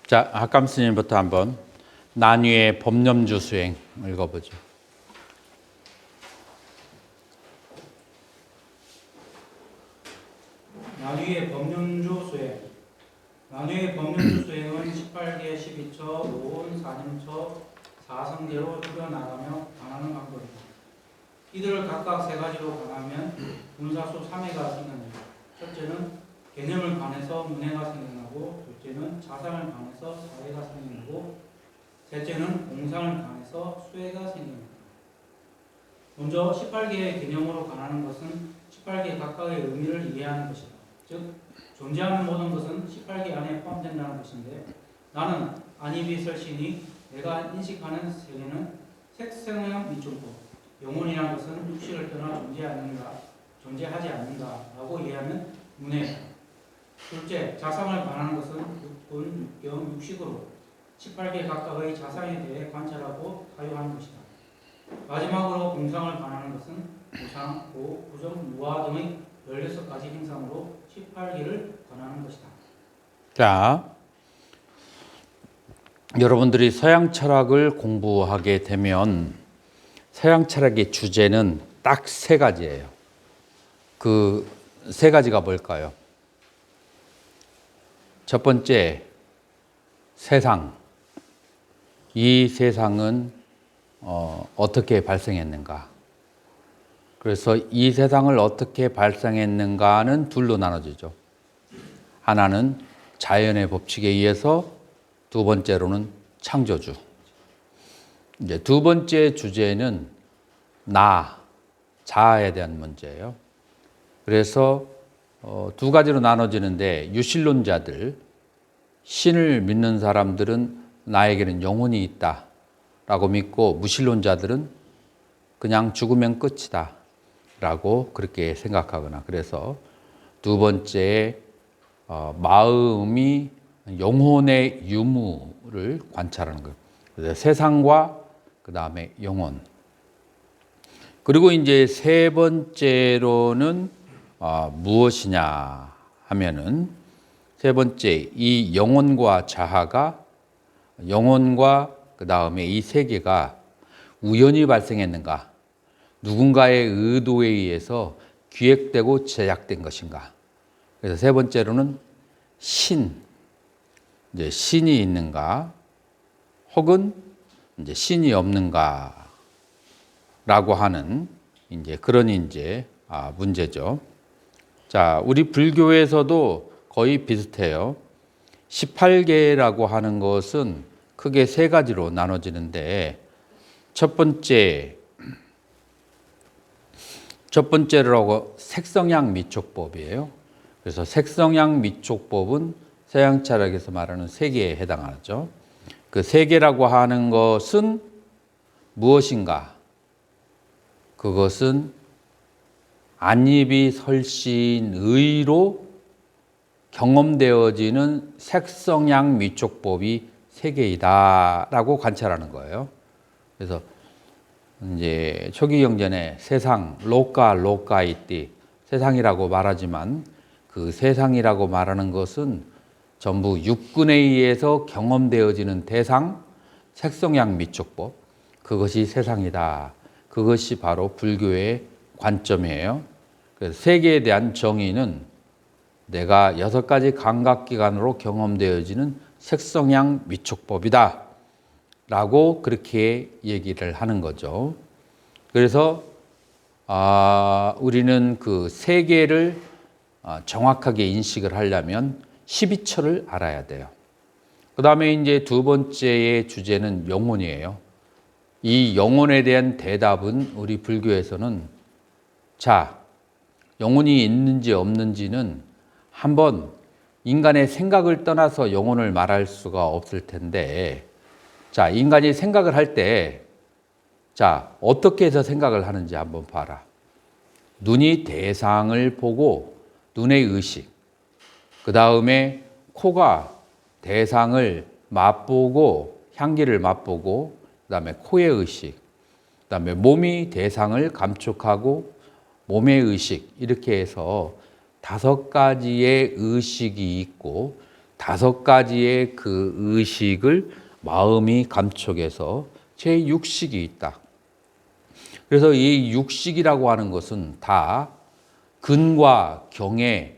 자, 학감 스님부터 한번 난위의 법념주 수행 읽어보죠. 난위의 법념주 수행. 난위의 법념주 수행은 18개 12처, 5운, 4념처, 4성계로 줄여나가며 강하는 방법이다. 이들을 각각 세 가지로 강하면 분사수 3회가 생겨납니다. 첫째는 개념을 반해서 문해가 생겨나고, 둘째는 자상을 반해서 사회가 생겨나고, 셋째는 공상을 반해서 수회가 생겨납니다. 먼저 18개의 개념으로 관하는 것은 18개 각각의 의미를 이해하는 것이다. 즉, 존재하는 모든 것은 18개 안에 포함된다는 것인데, 나는 안입이 설신이 내가 인식하는 세계는 색성형 미충법, 영혼이라는 것은 육식을 떠나 존재하지 않는다라고 이해하면 문해다. 둘째, 자상을 관하는 것은 육군, 육경, 육식으로 18개 각각의 자상에 대해 관찰하고 타요하는 것이다. 마지막으로 공상을 관하는 것은 무상, 고, 부정, 무화 등의 16가지 행상으로 18개를 관하는 것이다. 자, 여러분들이 서양 철학을 공부하게 되면 서양 철학의 주제는 딱 세 가지예요. 그 세 가지가 뭘까요? 첫 번째, 세상. 이 세상은 어떻게 발생했는가? 그래서 이 세상을 어떻게 발생했는가는 둘로 나눠지죠. 하나는 자연의 법칙에 의해서, 두 번째로는 창조주. 이제 두 번째 주제는 자아에 대한 문제예요. 그래서 두 가지로 나눠지는데, 유실론자들, 신을 믿는 사람들은 나에게는 영혼이 있다라고 믿고, 무신론자들은 그냥 죽으면 끝이다 라고 그렇게 생각하거나, 그래서 두 번째 마음이 영혼의 유무를 관찰하는 거예요. 그래서 세상과 그 다음에 영혼. 그리고 이제 세 번째로는 무엇이냐 하면은, 세 번째, 이 영혼과 자아가, 영혼과 그 다음에 이 세계가 우연히 발생했는가, 누군가의 의도에 의해서 기획되고 제작된 것인가. 그래서 세 번째로는 이제 신이 있는가, 혹은 이제 신이 없는가라고 하는 이제 그런 문제죠. 자, 우리 불교에서도 거의 비슷해요. 18개라고 하는 것은 크게 세 가지로 나눠지는데, 첫 번째라고 색성양 미촉법이에요. 그래서 색성양 미촉법은 서양 철학에서 말하는 세계에 해당하죠. 그 세계라고 하는 것은 무엇인가? 그것은 안입이 설신의로 경험되어지는 색성양 미촉법이 세계이다라고 관찰하는 거예요. 그래서 이제 초기 경전에 세상, 로카이띠, 세상이라고 말하지만, 그 세상이라고 말하는 것은 전부 육군에 의해서 경험되어지는 대상, 색성양 미촉법, 그것이 세상이다. 그것이 바로 불교의 관점이에요. 그래서 세계에 대한 정의는 내가 6가지 감각기관으로 경험되어지는 색성양 미촉법이다 라고 그렇게 얘기를 하는 거죠. 그래서 우리는 그 세계를 정확하게 인식을 하려면 12처를 알아야 돼요. 그 다음에 이제 두 번째의 주제는 영혼이에요. 이 영혼에 대한 대답은 우리 불교에서는, 자, 영혼이 있는지 없는지는 한번 인간의 생각을 떠나서 영혼을 말할 수가 없을 텐데, 자, 인간이 생각을 할 때, 자, 어떻게 해서 생각을 하는지 한번 봐라. 눈이 대상을 보고 눈의 의식, 그 다음에 코가 대상을 맛보고 향기를 맛보고, 그 다음에 코의 의식, 그 다음에 몸이 대상을 감촉하고 몸의 의식, 이렇게 해서 5가지의 의식이 있고, 5가지의 그 의식을 마음이 감촉해서 제6식이 있다. 그래서 이 육식이라고 하는 것은 다 근과 경의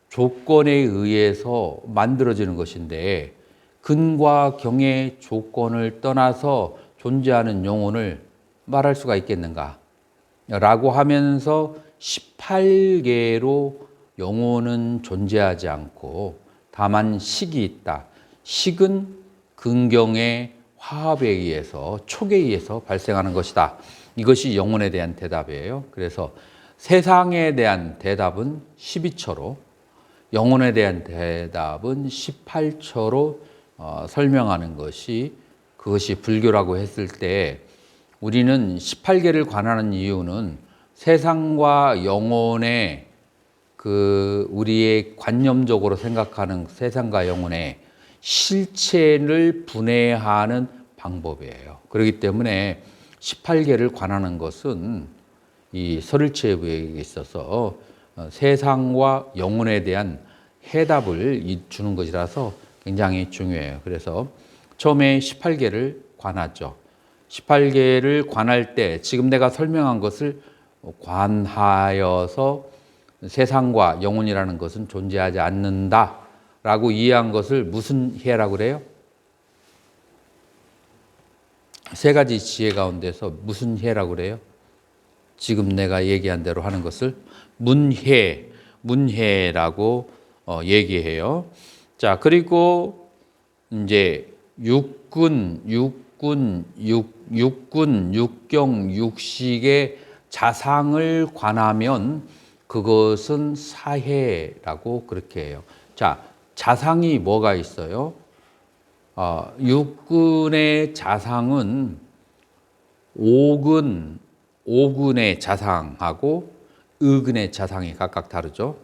조건에 의해서 만들어지는 것인데, 근과 경의 조건을 떠나서 존재하는 영혼을 말할 수가 있겠는가? 라고 하면서 18개로 영혼은 존재하지 않고 다만 식이 있다. 식은 근경의 화합에 의해서, 촉에 의해서 발생하는 것이다. 이것이 영혼에 대한 대답이에요. 그래서 세상에 대한 대답은 12처로, 영혼에 대한 대답은 18처로 설명하는 것이, 그것이 불교라고 했을 때, 우리는 18개를 관하는 이유는 세상과 영혼의 우리의 관념적으로 생각하는 세상과 영혼의 실체를 분해하는 방법이에요. 그렇기 때문에 18개를 관하는 것은 이 설일체부에 있어서 세상과 영혼에 대한 해답을 주는 것이라서 굉장히 중요해요. 그래서 처음에 18개를 관하죠. 18개를 관할 때 지금 내가 설명한 것을 관하여서 세상과 영혼이라는 것은 존재하지 않는다라고 이해한 것을 무슨 해라고 그래요? 세 가지 지혜 가운데서 무슨 해라고 그래요? 지금 내가 얘기한 대로 하는 것을 문해라고 얘기해요. 자, 그리고 이제 육경, 육식의 자상을 관하면 그것은 사해라고 그렇게 해요. 자, 자상이 뭐가 있어요? 육근의 자상은 오근의 자상하고 의근의 자상이 각각 다르죠.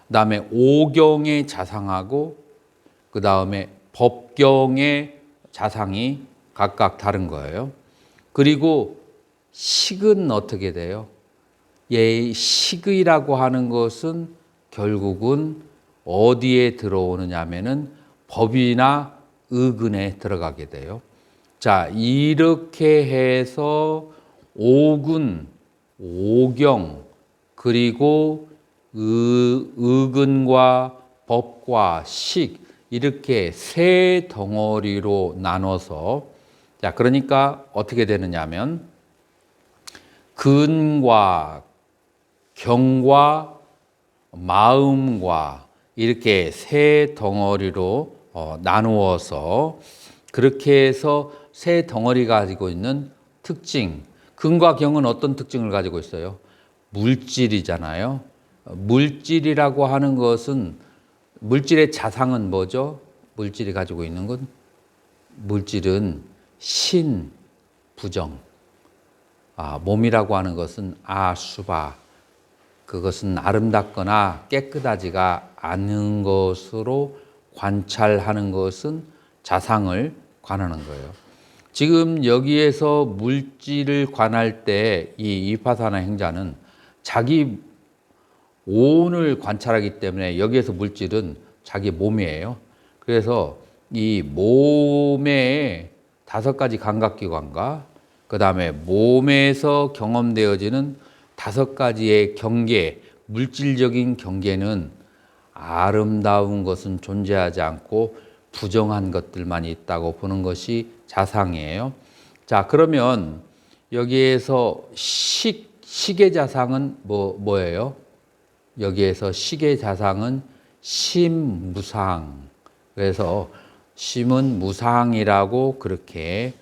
그 다음에 오경의 자상하고 그 다음에 법경의 자상이 각각 다른 거예요. 그리고 식은 어떻게 돼요? 식의라고 하는 것은 결국은 어디에 들어오느냐 하면은 법이나 의근에 들어가게 돼요. 자, 이렇게 해서 오근, 오경, 그리고 의근과 법과 식, 이렇게 세 덩어리로 나눠서, 자, 그러니까 어떻게 되느냐 하면 근과 경과 마음과 이렇게 세 덩어리로 나누어서, 그렇게 해서 세 덩어리가 가지고 있는 특징, 근과 경은 어떤 특징을 가지고 있어요? 물질이잖아요. 물질이라고 하는 것은, 물질의 자상은 뭐죠? 물질이 가지고 있는 건, 물질은 신, 부정. 몸이라고 하는 것은 아수바, 그것은 아름답거나 깨끗하지가 않은 것으로 관찰하는 것은 자상을 관하는 거예요. 지금 여기에서 물질을 관할 때 이 이파사나 행자는 자기 오온을 관찰하기 때문에 여기에서 물질은 자기 몸이에요. 그래서 이 몸의 5가지 감각기관과 그 다음에 몸에서 경험되어지는 5가지의 경계, 물질적인 경계는 아름다운 것은 존재하지 않고 부정한 것들만 있다고 보는 것이 자상이에요. 자, 그러면 여기에서 식의 자상은 뭐예요? 여기에서 식의 자상은 심무상. 그래서 심은 무상이라고 그렇게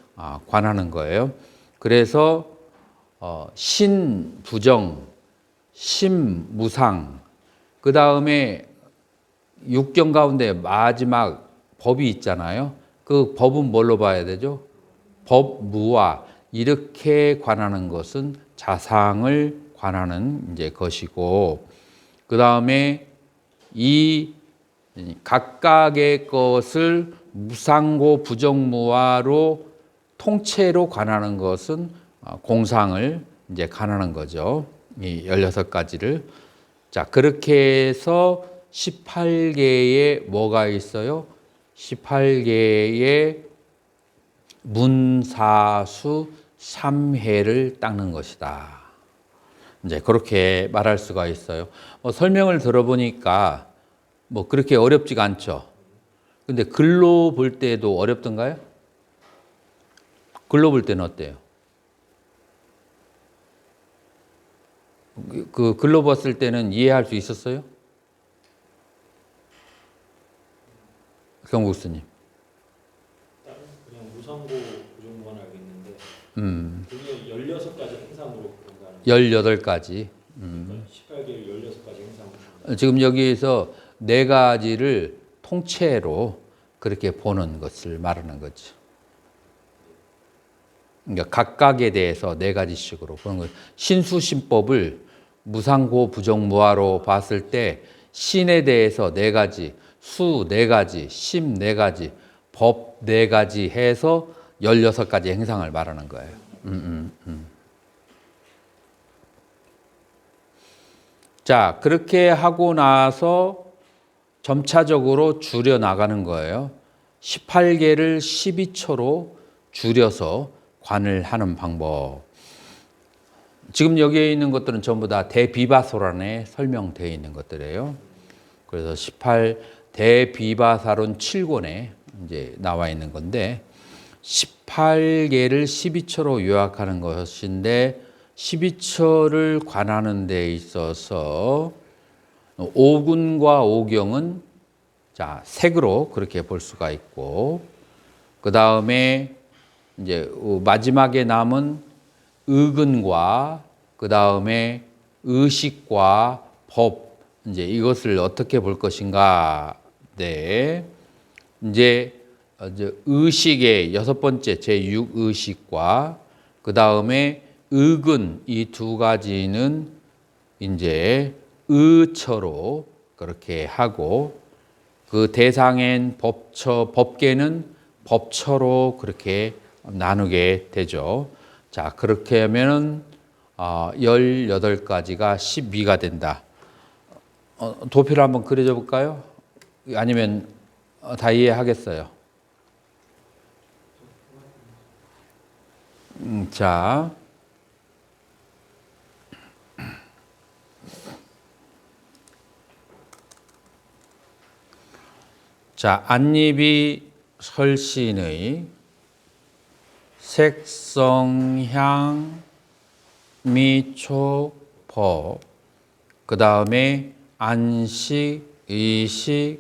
관하는 거예요. 그래서 신부정, 심무상, 그 다음에 육경 가운데 마지막 법이 있잖아요. 그 법은 뭘로 봐야 되죠? 법무와 이렇게 관하는 것은 자상을 관하는 이제 것이고, 그 다음에 이 각각의 것을 무상고 부정무화로 통째로 관하는 것은 공상을 이제 관하는 거죠. 이 16가지를. 자, 그렇게 해서 18개의 뭐가 있어요? 18개의 문사수 3회를 닦는 것이다. 이제 그렇게 말할 수가 있어요. 설명을 들어보니까 뭐 그렇게 어렵지가 않죠. 근데 글로 볼 때도 어렵던가요? 글로 볼 때는 어때요? 그 글로 봤을 때는 이해할 수 있었어요? 경국수님. 그냥 무상고 그 정도만 알고 있는데 그게 16가지 행상으로 그런가요? 18가지. 18개를 16가지 행상으로. 지금 여기에서 네 가지를 통째로 그렇게 보는 것을 말하는 거죠. 그러니까 각각에 대해서 네 가지씩으로 보는 거예요. 신수신법을 무상고 부정무화로 봤을 때 신에 대해서 네 가지, 수 네 가지, 심 네 가지, 법 네 가지 해서 16가지 행상을 말하는 거예요. 자, 그렇게 하고 나서 점차적으로 줄여 나가는 거예요. 18개를 12초로 줄여서 관을 하는 방법. 지금 여기에 있는 것들은 전부 다 대비바소란에 설명되어 있는 것들이에요. 그래서 18 대비바사론 7권에 이제 나와 있는 건데 18개를 12초로 요약하는 것인데 12초를 관하는 데 있어서 오군과 오경은 자, 색으로 그렇게 볼 수가 있고 그 다음에 이제 마지막에 남은 의근과 그 다음에 의식과 법 이제 이것을 어떻게 볼 것인가. 네. 이제 의식의 여섯 번째 제6의식과 그 다음에 의근 이 두 가지는 이제 의처로 그렇게 하고 그 대상엔 법계는 법처로 그렇게 나누게 되죠. 자, 그렇게 하면은 18가지가 12가 된다. 도표를 한번 그려줘 볼까요? 아니면 다 이해하겠어요? 자, 안니비 설신의 색성향 미촉법 그 다음에 안식, 의식,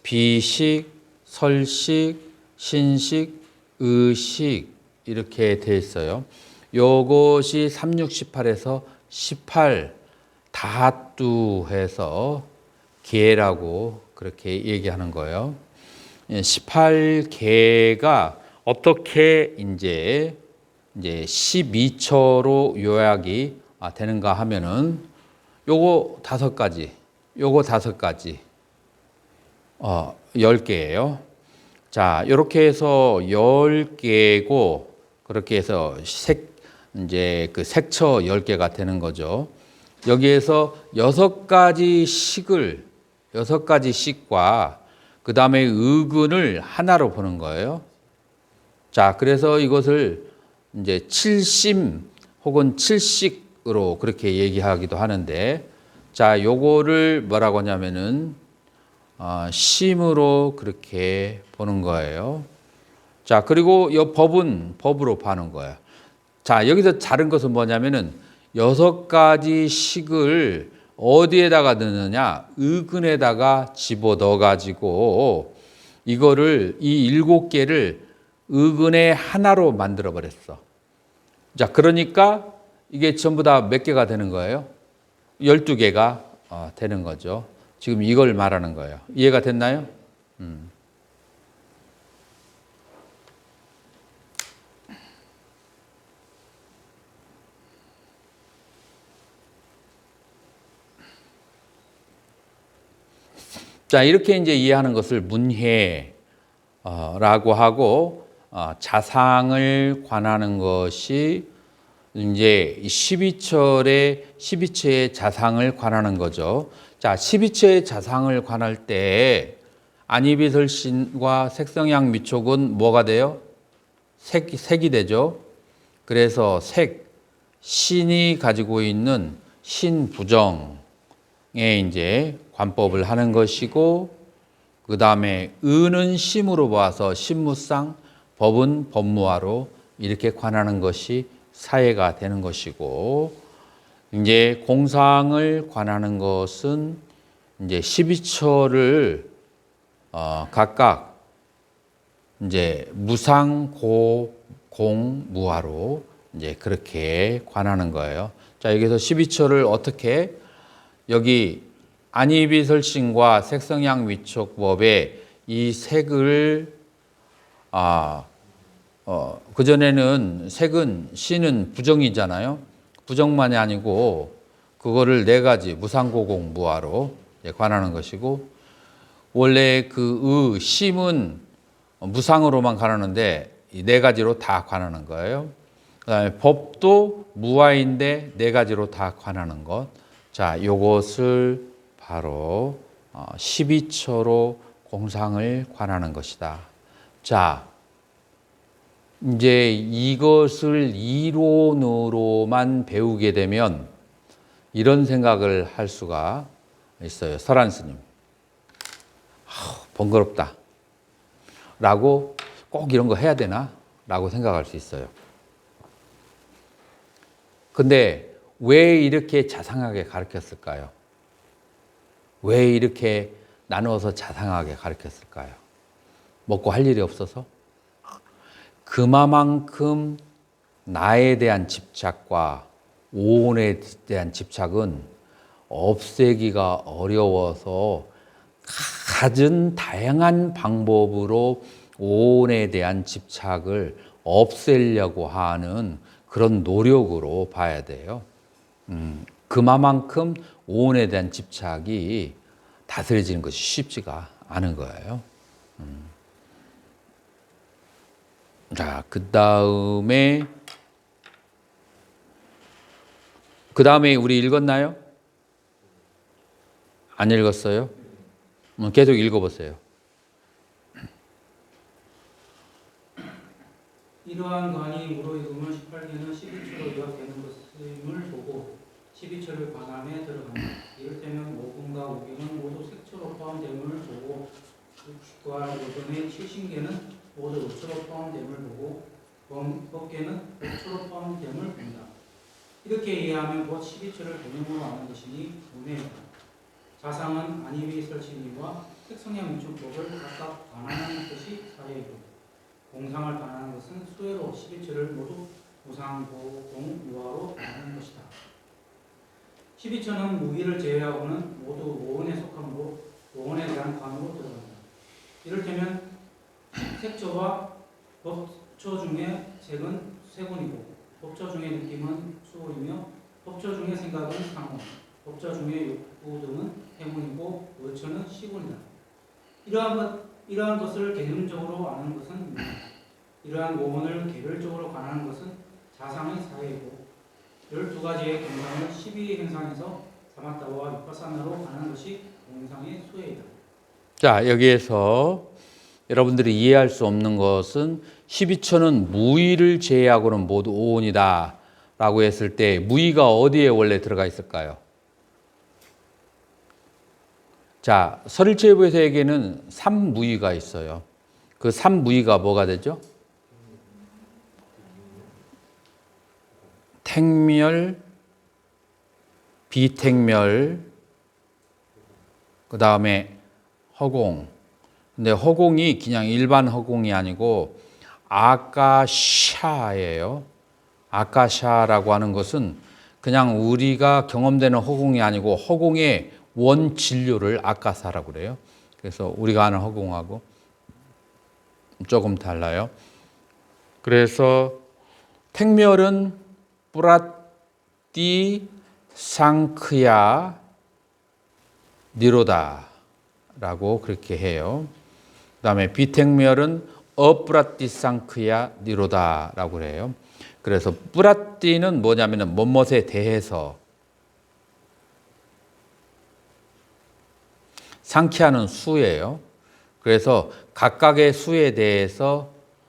비식, 설식, 신식, 의식 이렇게 돼 있어요. 요것이 3618에서 18 다뚜해서 계라고 그렇게 얘기하는 거예요. 18계가 어떻게 이제 12초로 요약이 되는가 하면은 요거 5가지, 요거 5가지, 10개예요. 자, 이렇게 해서 10개고 그렇게 해서 이제 그 색처 10개가 되는 거죠. 여기에서 6가지 식과 그 다음에 의근을 하나로 보는 거예요. 자, 그래서 이것을 이제 7심 혹은 7식으로 그렇게 얘기하기도 하는데, 자, 요거를 뭐라고 하냐면은, 심으로 그렇게 보는 거예요. 자, 그리고 이 법은 법으로 봐는 거예요. 자, 여기서 다른 것은 뭐냐면은 6가지 식을 어디에다가 넣느냐? 의근에다가 집어 넣어 가지고 이거를 이 7개를 의근의 하나로 만들어 버렸어. 자, 그러니까 이게 전부 다 몇 개가 되는 거예요? 12개가 되는 거죠. 지금 이걸 말하는 거예요. 이해가 됐나요? 자, 이렇게 이제 이해하는 것을 문해라고 하고, 자상을 관하는 것이 이제 12처의 자상을 관하는 거죠. 자, 12처의 자상을 관할 때 안이비설신과 색성향 미촉은 뭐가 돼요? 색이 되죠. 그래서 신이 가지고 있는 신부정에 이제 관법을 하는 것이고, 그 다음에 의는 심으로 봐서 신무상, 법은 법무화로 이렇게 관하는 것이 사예가 되는 것이고, 이제 공상을 관하는 것은 이제 12처를 각각 이제 무상, 공, 무화로 이제 그렇게 관하는 거예요. 자, 여기서 12처를 어떻게 여기 안이비설신과 색성향 미촉법에 이 색을 그전에는 색은 신은 부정이잖아요. 부정만이 아니고 그거를 네 가지 무상고공 무화로 관하는 것이고, 원래 그 심은 무상으로만 관하는데 이 네 가지로 다 관하는 거예요. 그다음에 법도 무화인데 네 가지로 다 관하는 것. 자, 요것을 바로 12처로 공상을 관하는 것이다. 자, 이제 이것을 이론으로만 배우게 되면 이런 생각을 할 수가 있어요. 설한 스님. 번거롭다. 라고 꼭 이런 거 해야 되나? 라고 생각할 수 있어요. 근데 왜 이렇게 자상하게 가르쳤을까요? 왜 이렇게 나누어서 자상하게 가르쳤을까요? 먹고 할 일이 없어서? 그만큼 나에 대한 집착과 오온에 대한 집착은 없애기가 어려워서 갖은 다양한 방법으로 오온에 대한 집착을 없애려고 하는 그런 노력으로 봐야 돼요. 그만큼 오온에 대한 집착이 다스려지는 것이 쉽지가 않은 거예요. 자, 그 다음에 우리 읽었나요? 안 읽었어요? 계속 읽어보세요. 이러한 관이 무로익음을 18개는 12처로 요약되는 것임을 보고 12처를 관함에 들어간다. 이를테면 오금과 오경은 모두 색처로 포함됨을 보고 과 오금의 70개는 모두 오처로 포함됨을 보고 법계는 오처로 포함됨을 본다. 이렇게 이해하면 곧 12처를 개념으로 아는 것이니 문해이다. 자상은 안이비설신이와 색성향 미촉법을 각각 관하는 것이 사례이고, 공상을 관하는 것은 수혜로 12처를 모두 무상, 공, 유화로 관하는 것이다. 12처는 무기를 제외하고는 모두 오온에 속하므로 오온에 대한 관으로 들어간다. 이를테면 색처와 법처 중에 색은 세군이고, 법처 중에 느낌은 수호이며, 법처 중에 생각은 상호, 법처 중에 욕구 등은 해문이고, 의처는 시군이다. 이러한 것을 개념적으로 아는 것은 문화. 이러한 오온을 개별적으로 관하는 것은 자상의 사회이고, 12가지의 공상을 12행상에서 사마타와 위파사나로 관하는 것이 공상의 수혜이다. 자, 여기에서 여러분들이 이해할 수 없는 것은 12처는 무의를 제외하고는 모두 오온이다 라고 했을 때 무의가 어디에 원래 들어가 있을까요? 자, 설일체부에서에게는 3무의가 있어요. 그 3무의가 뭐가 되죠? 택멸, 비택멸, 그 다음에 허공. 근데 허공이 그냥 일반 허공이 아니고 아까샤예요. 아까샤라고 하는 것은 그냥 우리가 경험되는 허공이 아니고 허공의 원 진료를 아까사라고 그래요. 그래서 우리가 아는 허공하고 조금 달라요. 그래서 택멸은 뿌라띠 상크야 니로다라고 그렇게 해요. 그 다음에 비택멸은 어뿌라띠 상크야 니로다라고 그래요. 그래서 뿌라띠는 뭐냐면은 뭐뭇에 대해서, 상키하는 수예요. 그래서 각각의 수에 대해서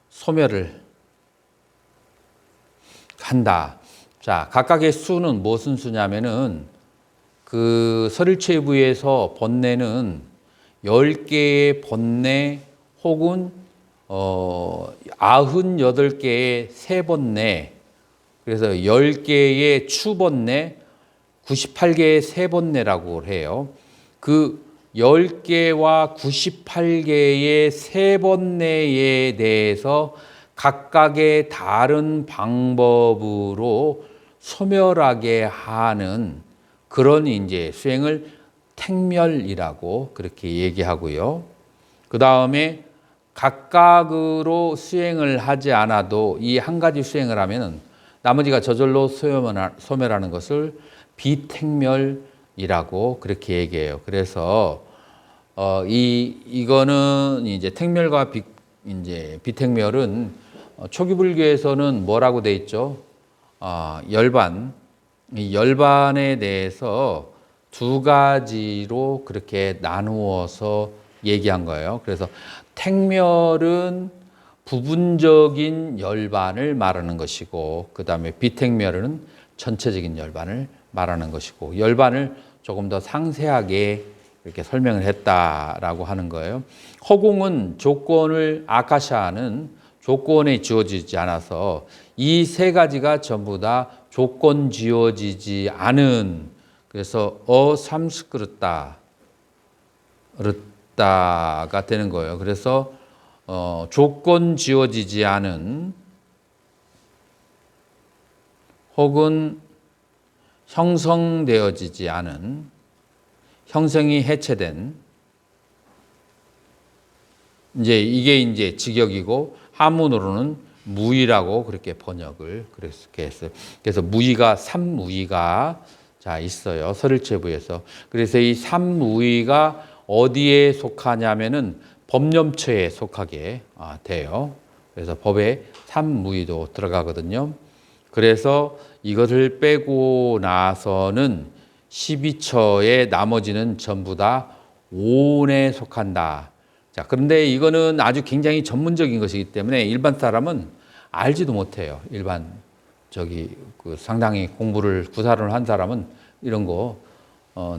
소멸을 한다. 자, 각각의 수는 무슨 수냐면은 그 서ril체부에서 번뇌는 10개의 번뇌 혹은 98개의 세번뇌, 그래서 10개의 추번뇌, 98개의 세번뇌라고 해요. 그 10개와 98개의 세번뇌에 대해서 각각의 다른 방법으로 소멸하게 하는 그런 이제 수행을 택멸이라고 그렇게 얘기하고요. 그 다음에 각각으로 수행을 하지 않아도 이 한 가지 수행을 하면은 나머지가 저절로 소멸하는 것을 비택멸이라고 그렇게 얘기해요. 그래서 이거는 이제 택멸과 이제 비택멸은 초기 불교에서는 뭐라고 돼 있죠? 열반. 이 열반에 대해서 두 가지로 그렇게 나누어서 얘기한 거예요. 그래서 택멸은 부분적인 열반을 말하는 것이고, 그 다음에 비택멸은 전체적인 열반을 말하는 것이고, 열반을 조금 더 상세하게 이렇게 설명을 했다라고 하는 거예요. 허공은 조건을, 아카샤는 조건에 지어지지 않아서 이 세 가지가 전부 다 조건 지어지지 않은, 그래서 어삼스크르따가 되는 거예요. 그래서 조건 지어지지 않은 혹은 형성되어지지 않은, 형성이 해체된, 이제 이게 이제 직역이고 한문으로는 무의라고 그렇게 번역을 그렇게 했어요. 그래서 무의가 삼무의가 자 있어요. 서ril체부에서. 그래서 이 삼무의가 어디에 속하냐면은 법념처에 속하게 돼요. 그래서 법에 삼무의도 들어가거든요. 그래서 이것을 빼고 나서는 12처의 나머지는 전부 다 오온에 속한다. 자, 그런데 이거는 아주 굉장히 전문적인 것이기 때문에 일반 사람은 알지도 못해요. 일반 그 상당히 공부를 구사를 한 사람은 이런 거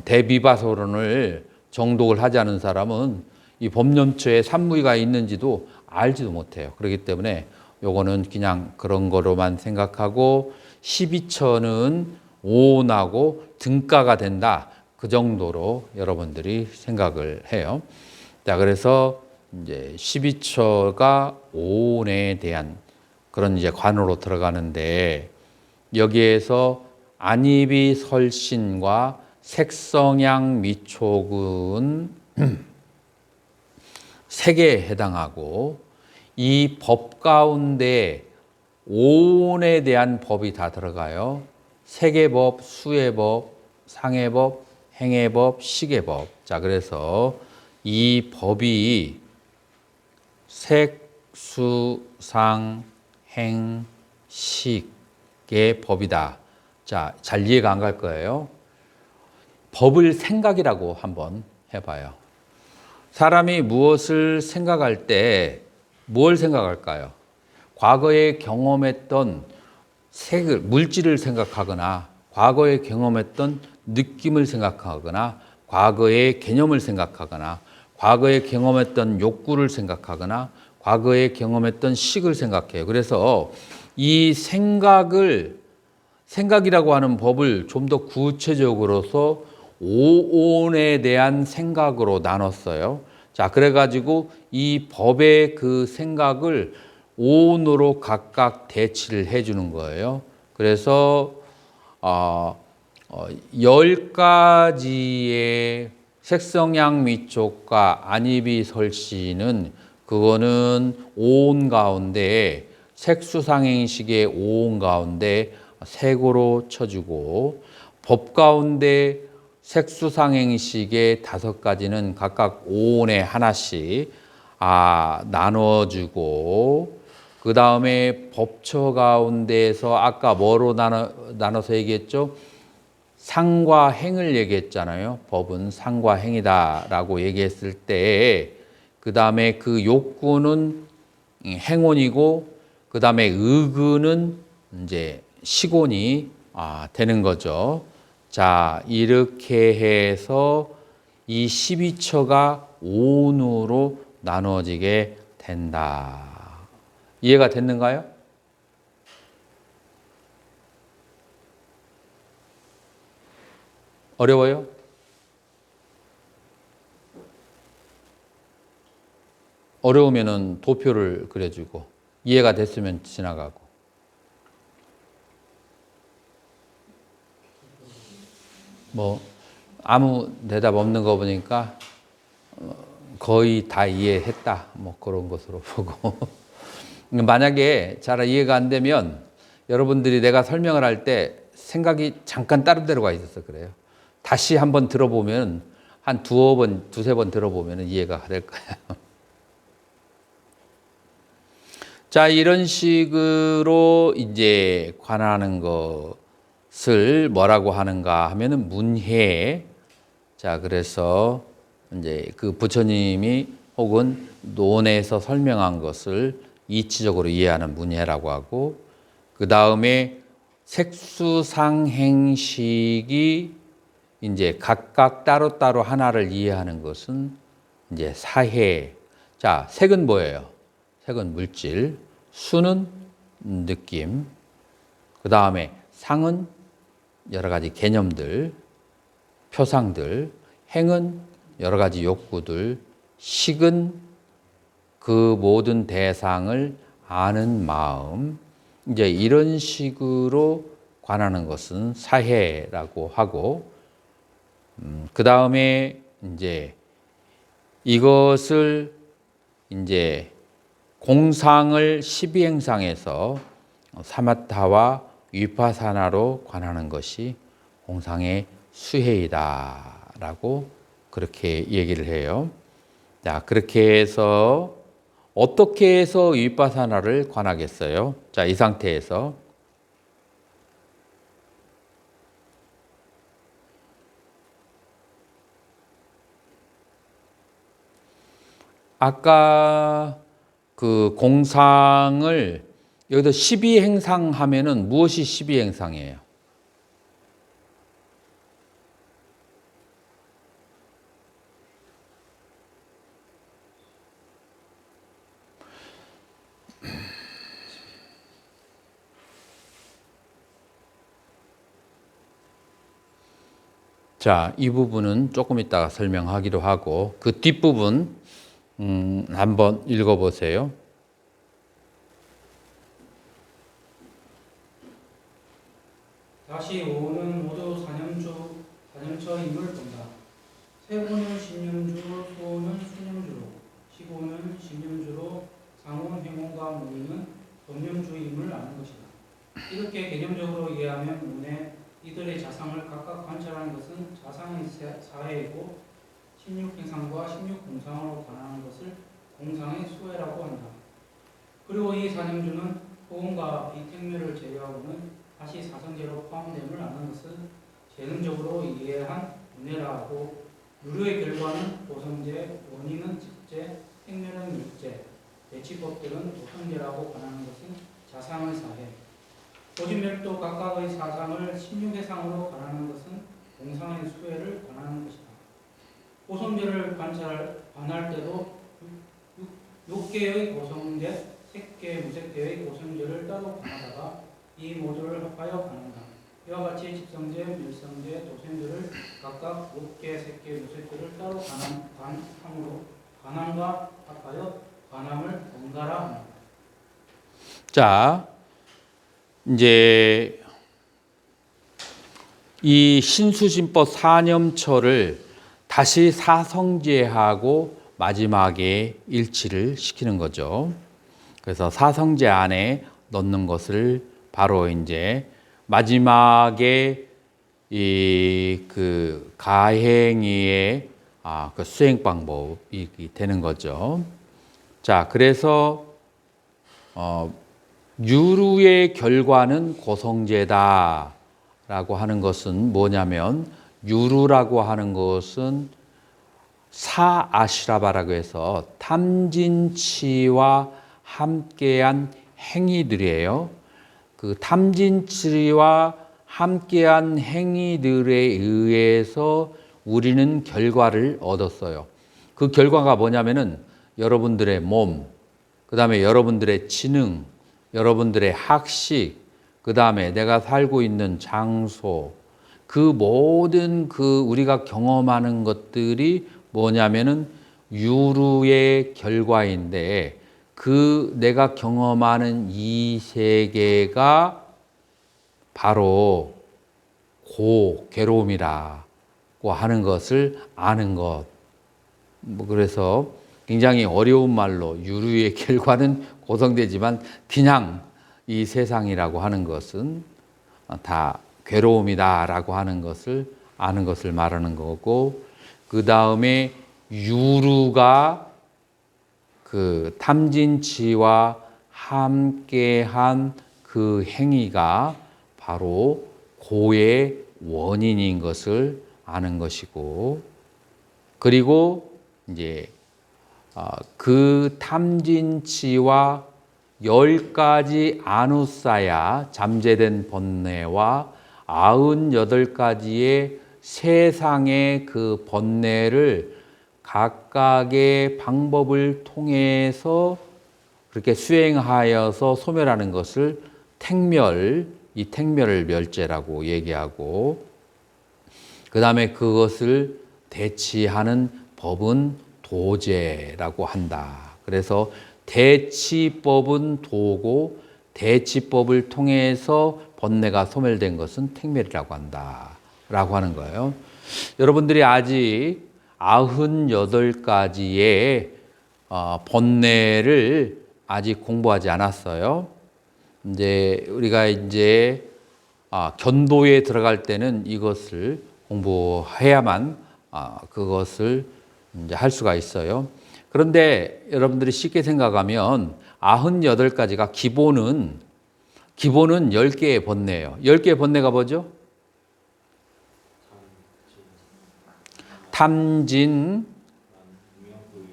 대비바소론을 정독을 하지 않은 사람은 이 법념처에 삼무의가 있는지도 알지도 못해요. 그렇기 때문에 요거는 그냥 그런 거로만 생각하고 12처는 오온하고 등가가 된다. 그 정도로 여러분들이 생각을 해요. 자, 그래서 이제 12처가 오온에 대한 그런 이제 관으로 들어가는데, 여기에서 안입이 설신과 색성향 미촉은 세 개에 해당하고, 이 법 가운데 오온에 대한 법이 다 들어가요. 세계법, 수의법, 상의법, 행의법, 시계법. 자, 그래서 이 법이 색, 수, 상, 행, 식의 법이다. 자, 잘 이해가 안 갈 거예요. 법을 생각이라고 한번 해봐요. 사람이 무엇을 생각할 때 뭘 생각할까요? 과거에 경험했던 색을, 물질을 생각하거나, 과거에 경험했던 느낌을 생각하거나, 과거의 개념을 생각하거나, 과거에 경험했던 욕구를 생각하거나, 과거에 경험했던 식을 생각해요. 그래서 이 생각이라고 하는 법을 좀 더 구체적으로서 오온에 대한 생각으로 나눴어요. 자, 그래가지고 이 법의 그 생각을 오온으로 각각 대치를 해주는 거예요. 그래서 10가지의 색성향 미촉과 안입이 설시는 그거는 오온 가운데, 색수상행식의 오온 가운데 색으로 쳐주고, 법 가운데 색수상행식의 5가지는 각각 오온에 하나씩 나눠주고, 그 다음에 법처 가운데에서 아까 뭐로 나눠서 얘기했죠? 상과 행을 얘기했잖아요. 법은 상과 행이다라고 얘기했을 때, 그 다음에 그 욕구는 행원이고, 그 다음에 의근은 이제 시곤이 되는 거죠. 자, 이렇게 해서 이 12처가 오운으로 나누어지게 된다. 이해가 됐는가요? 어려워요? 어려우면은 도표를 그려주고, 이해가 됐으면 지나가고. 뭐 아무 대답 없는 거 보니까 거의 다 이해했다. 뭐 그런 것으로 보고. 만약에 잘 이해가 안 되면 여러분들이 내가 설명을 할 때 생각이 잠깐 다른 데로 가 있어서 그래요. 다시 한번 들어보면 한 두세 번 들어보면 이해가 될 거예요. 자, 이런 식으로 이제 관하는 것을 뭐라고 하는가 하면은 문해. 자, 그래서 이제 그 부처님이 혹은 논에서 설명한 것을 이치적으로 이해하는 문해라고 하고, 그 다음에 색수상행식이 이제 각각 따로따로 하나를 이해하는 것은 이제 사해. 자, 색은 뭐예요? 색은 물질, 수는 느낌, 그 다음에 상은 여러 가지 개념들, 표상들, 행은 여러 가지 욕구들, 식은 그 모든 대상을 아는 마음, 이제 이런 식으로 관하는 것은 사해라고 하고, 그 다음에 이제 이것을 이제 공상을 12행상에서 사마타와 위파사나로 관하는 것이 공상의 수해이다라고 그렇게 얘기를 해요. 자, 그렇게 해서 어떻게 해서 위파사나를 관하겠어요? 자, 이 상태에서 아까 그 공상을 여기서 12행상 하면은 무엇이 12행상이에요? 자, 이 부분은 조금 이따가 설명하기로 하고, 그 뒷부분 한번 읽어보세요. 다시 오는 모두 사념처임을 본다. 세고는 신념주, 수호는 수념주로, 시고는 신념주로, 상호는 행호가 문의는 법념주임을 아는 것이다. 이렇게 개념적으로 이해하면 문에 이들의 자상을 각각 관찰하는 것은 자상의 사해이고 16행상과 16공상으로 관하는 것을 공상의 수해라고 한다. 그리고 이 사념주는 호응과 이택묘를 제외하고는 다시 사성제로 포함됨을 아는 것은 재능적으로 이해한 문해라고, 누류의 결과는 고성제, 원인은 직제, 행묘는 육제, 대치법들은 도성제라고 관하는 것은 자상의 사해, 고진멸도 각각의 사상을 16회상으로 관하는 것은 공상의 수혜를 관하는 것이다. 고성제를 관할 때도 6개의 고성제, 3개의 무색계의 고성제를 따로 관하다가 이 모두를 합하여 관한다. 이와 같이 집성제, 밀성제, 도성제를 각각 6개, 3개, 무색계를 따로 관함으로 관함과 합하여 관함을 번갈아 한다. 자, 이제 이 신수심법 사념처를 다시 사성제하고 마지막에 일치를 시키는 거죠. 그래서 사성제 안에 넣는 것을 바로 이제 마지막에 이 그 가행위의 그 수행 방법이 되는 거죠. 자, 그래서 유루의 결과는 고성제다라고 유루라고 하는 것은 뭐냐면 유루라고 하는 것은 사아시라바라고 해서 탐진치와 함께한 행위들이에요. 그 탐진치와 함께한 행위들에 의해서 우리는 결과를 얻었어요. 그 결과가 뭐냐면은 여러분들의 몸, 그 다음에 여러분들의 지능, 여러분들의 학식, 그 다음에 내가 살고 있는 장소, 그 모든 그 우리가 경험하는 것들이 뭐냐면은 유루의 결과인데 그 내가 경험하는 이 세계가 바로 괴로움이라고 하는 것을 아는 것. 뭐 그래서 굉장히 어려운 말로 유루의 결과는 고성되지만 그냥 이 세상이라고 하는 것은 다 괴로움이다라고 하는 것을 아는 것을 말하는 거고, 그 다음에 유루가 그 탐진치와 함께한 그 행위가 바로 고의 원인인 것을 아는 것이고, 그리고 이제 그 탐진치와 10가지 아누사야 잠재된 번뇌와 98가지의 세상의 그 번뇌를 각각의 방법을 통해서 그렇게 수행하여서 소멸하는 것을 이 택멸을 멸제라고 얘기하고, 그 다음에 그것을 대치하는 법은 도제라고 한다. 그래서 대치법은 도고 대치법을 통해서 번뇌가 소멸된 것은 택멸이라고 한다 라고 하는 거예요. 여러분들이 아직 98가지의 번뇌를 아직 공부하지 않았어요. 이제 우리가 이제 견도에 들어갈 때는 이것을 공부해야만 그것을 이제 할 수가 있어요. 그런데 여러분들이 쉽게 생각하면 98가지가 기본은 10개의 번뇌예요. 10개의 번뇌가 뭐죠? 탐진,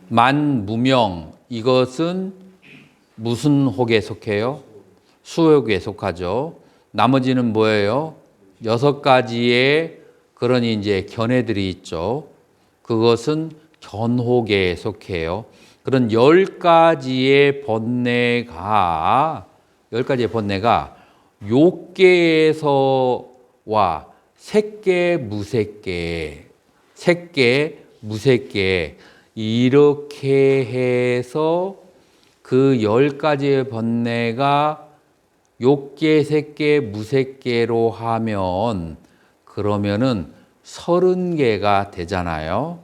만무명. 이것은 무슨 혹에 속해요? 수혹에 속하죠. 나머지는 뭐예요? 6가지의 그런 이제 견해들이 있죠. 그것은 견혹에 속해요. 그런 10가지의 번뇌가 욕계에서와 색계, 무색계 이렇게 해서 그 10가지의 번뇌가 욕계, 색계, 무색계로 하면 그러면은 30개가 되잖아요.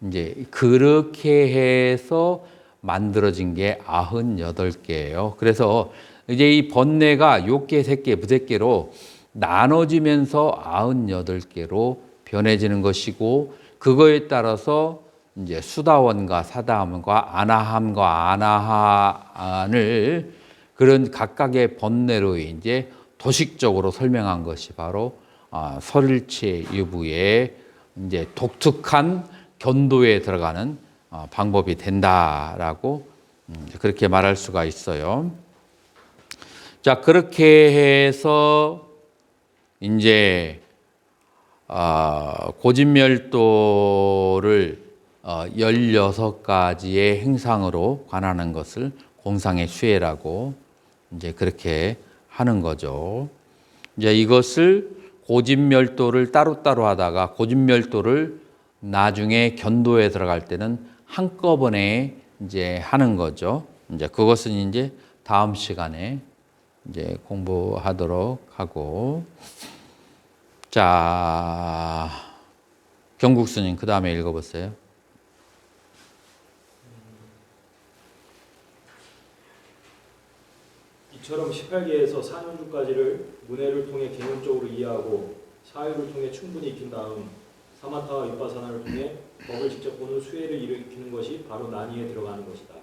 이제 그렇게 해서 만들어진 게 98개예요. 그래서 이제 이 번뇌가 욕계, 색계, 무색계로 나눠지면서 98개로 변해지는 것이고, 그거에 따라서 이제 수다원과 사다함과 아나함과 아나한을 그런 각각의 번뇌로 이제 도식적으로 설명한 것이 바로 설일체 유부의 이제 독특한 견도에 들어가는 방법이 된다라고 그렇게 말할 수가 있어요. 자, 그렇게 해서 이제 고진멸도를 16가지의 행상으로 관하는 것을 공상의 수혜라고 이제 그렇게 하는 거죠. 이제 이것을 고진멸도를 따로따로 하다가 고진멸도를 나중에 견도에 들어갈 때는 한꺼번에 이제 하는 거죠. 이제 그것은 이제 다음 시간에 이제 공부하도록 하고, 자, 경국스님 그 다음에 읽어보세요. 이처럼 18개에서 4년주까지를 문해를 통해 개념적으로 이해하고 사유를 통해 충분히 익힌 다음 사마타와 위파사나를 통해 법을 직접 보는 수혜를 일으키는 것이 바로 난이에 들어가는 것이다.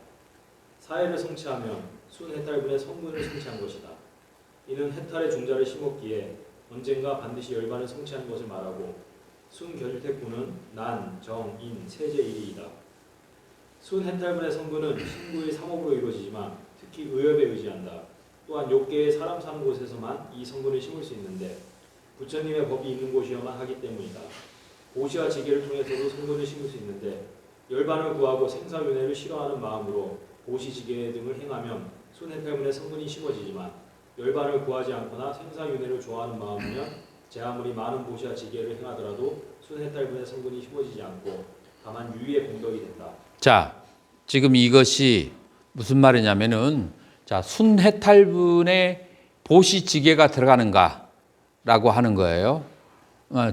사해를 성취하면 순해탈분의 성분을 성취한 것이다. 이는 해탈의 종자를 심었기에 언젠가 반드시 열반을 성취하는 것을 말하고 순결택군은 난, 정, 인, 세제일이이다. 순해탈분의 성분은 신구의 삼업으로 이루어지지만 특히 의협에 의지한다. 또한 욕계에 사람 사는 곳에서만 이 성분을 심을 수 있는데 부처님의 법이 있는 곳이어만 하기 때문이다. 보시와 지계를 통해서도 성분을 심을 수 있는데 열반을 구하고 생사윤회를 싫어하는 마음으로 보시, 지계 등을 행하면 순해탈분의 성분이 심어지지만 열반을 구하지 않거나 생사윤회를 좋아하는 마음이면 제 아무리 많은 보시와 지계를 행하더라도 순해탈분의 성분이 심어지지 않고 다만 유의의 공덕이 된다. 자, 지금 이것이 무슨 말이냐면은 자, 순해탈분의 보시지계가 들어가는가라고 하는 거예요.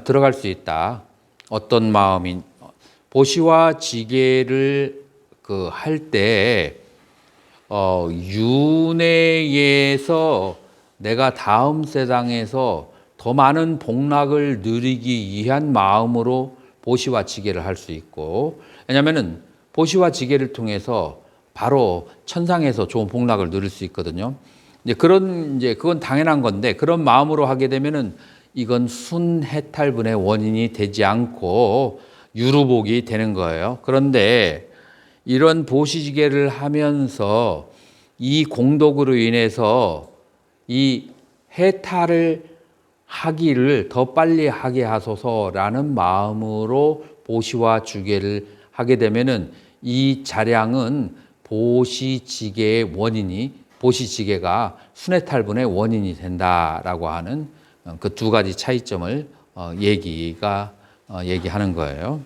들어갈 수 있다. 어떤 마음이 보시와 지계를 할 때 윤회에서 내가 다음 세상에서 더 많은 복락을 누리기 위한 마음으로 보시와 지계를 할 수 있고, 왜냐하면은 보시와 지계를 통해서 바로 천상에서 좋은 복락을 누릴 수 있거든요. 이제 그건 당연한 건데 그런 마음으로 하게 되면은 이건 순해탈분의 원인이 되지 않고 유루복이 되는 거예요. 그런데 이런 보시지계를 하면서 이 공덕으로 인해서 이 해탈을 하기를 더 빨리 하게 하소서라는 마음으로 보시와 주계를 하게 되면은 이 자량은 보시지계의 원인이 보시지계가 순해탈분의 원인이 된다라고 하는 그 두 가지 차이점을 얘기하는 거예요.